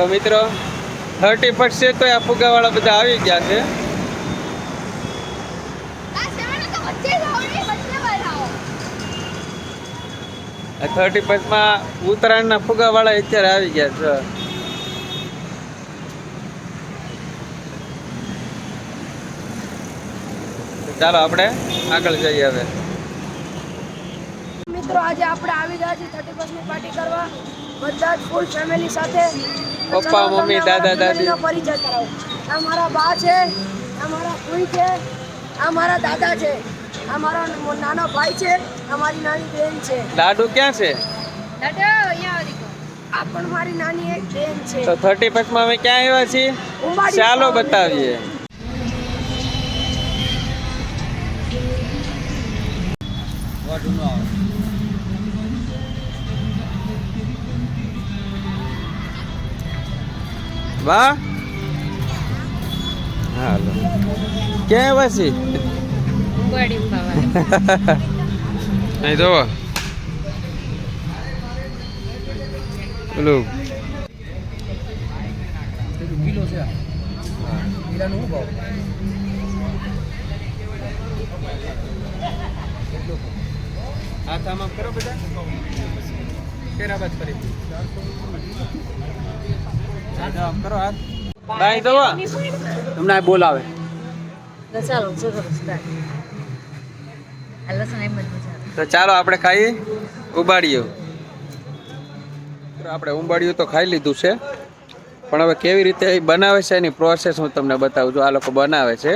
તો મિત્રો 31 છે તો આ ફુગાવાળા બધા આવી ગયા છે. 31 ઉત્તરાયણના ફુગાવાળા અત્યારે આવી ગયા છે. ચાલો આપણે આગળ જઈએ હવે. મિત્રો આજે આપણે આવી ગયા છીએ 31 ની પાર્ટી કરવા બધા જ ફૂલ ફેમિલી સાથે. પપ્પા મમ્મી દાદા દાદી પરિચય કરાવો. આ મારા બા છે, આ મારા ફૂઈ છે, આ મારા દાદા છે, આ મારો નાનો ભાઈ છે, આ મારી નાની બેન છે. લાડુ ક્યાં છે? દાદા અહીંયા આવી ગયો. આ પણ મારી નાની એક બેન છે. તો 31 માં અમે ક્યાં આવ્યા છીએ ચાલો બતાવીએ. વાહ હાલો ક્યાં આવ્યા છીએ? અહીં જોવો પેલું કિલો છે કિલાનો શું ભાવ? હાથ આમ આમ કરો બધા કેરાબાદ કરી આમ કરો હાથ બાય દો તમને આ બોલાવે તો ચાલો આપણે ખાઈએ ઉબાડિયું. આપણે ઉંબાડિયું તો ખાઈ લીધું છે પણ હવે કેવી રીતે બનાવે છે એની પ્રોસેસ હું તમને બતાવું છું. આ લોકો બનાવે છે.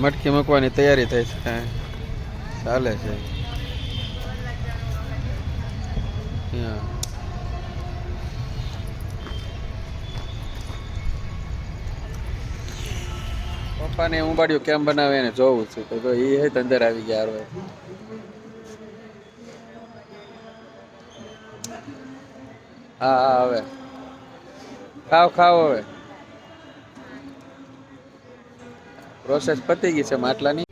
મટકી મૂકવાની તૈયારી થઈ છે, ચાલે છે. પપ્પાને ઉંબાડિયું કેમ બનાવે એને જોવું છે તો એ અંદર આવી ગયા. હવે હા હા હવે ખાવ હવે પ્રોસેસ પતી ગઈ છે માટલાની.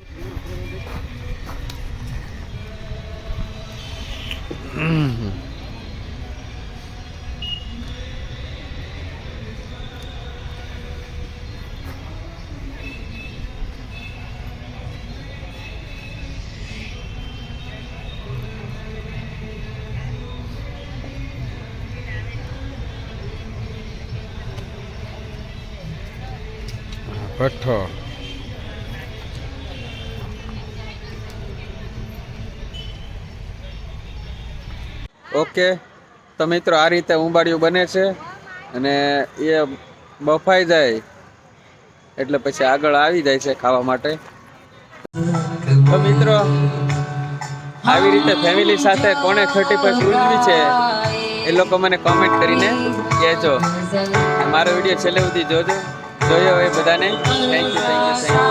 ભઠ્ઠો ઓકે. તો મિત્રો આ રીતે ઉંબાડિયું બને છે અને એ બફાઈ જાય એટલે પછી આગળ આવી જાય છે ખાવા માટે. તો મિત્રો આવી રીતે ફેમિલી સાથે કોણે 31 ઉજવી છે એ લોકો મને કોમેન્ટ કરીને કહેજો. મારો વિડીયો છેલ્લે સુધી જોયો એ બધાને થેન્ક યુ.